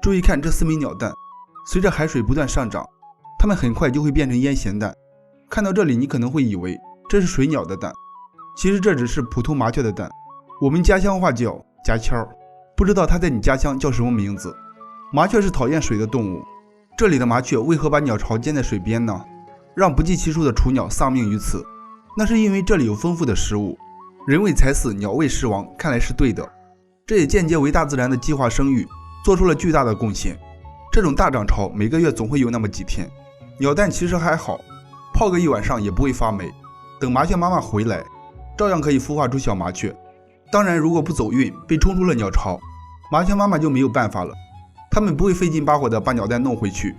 注意看这4枚鸟蛋，随着海水不断上涨，它们很快就会变成烟咸蛋。看到这里，你可能会以为这是水鸟的蛋，其实这只是普通麻雀的蛋，我们家乡话叫夹签。不知道它在你家乡叫什么名字？麻雀是讨厌水的动物，这里的麻雀为何把鸟巢建在水边呢？让不计其数的雏鸟丧命于此，那是因为这里有丰富的食物，人为财死，鸟为食亡，看来是对的。这也间接为大自然的计划生育做出了巨大的贡献。这种大涨潮每个月总会有那么几天，鸟蛋其实还好，泡个1晚上也不会发霉，等麻雀妈妈回来，照样可以孵化出小麻雀。当然，如果不走运被冲出了鸟巢，麻雀妈妈就没有办法了，它们不会费劲巴火的把鸟蛋弄回去，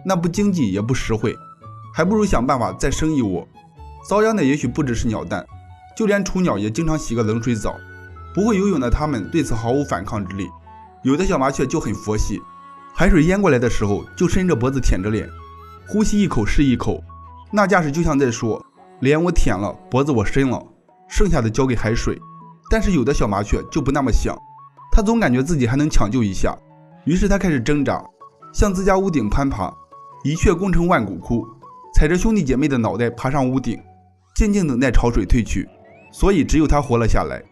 那不经济也不实惠，还不如想办法再生一窝。遭殃的也许不只是鸟蛋，就连雏鸟也经常洗个冷水澡。不会游泳的它们对此毫无反抗之力，有的小麻雀就很佛系，海水淹过来的时候就伸着脖子舔着脸，呼吸一口是一口，那架势就像在说，脸我舔了，脖子我伸了，剩下的交给海水。但是有的小麻雀就不那么想，它总感觉自己还能抢救一下，于是它开始挣扎，向自家屋顶攀爬，一雀功成万骨枯，踩着兄弟姐妹的脑袋爬上屋顶，静静等待潮水退去。所以只有它活了下来，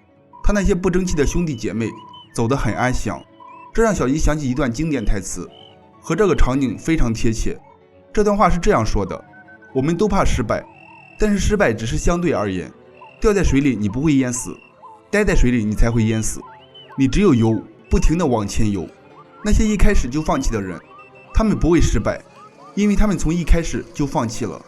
它那些不争气的兄弟姐妹走得很安详。这让小姨想起一段经典台词，和这个场景非常贴切。这段话是这样说的：我们都怕失败，但是失败只是相对而言，掉在水里你不会淹死，待在水里你才会淹死。你只有游，不停地往前游。那些一开始就放弃的人，他们不会失败，因为他们从一开始就放弃了。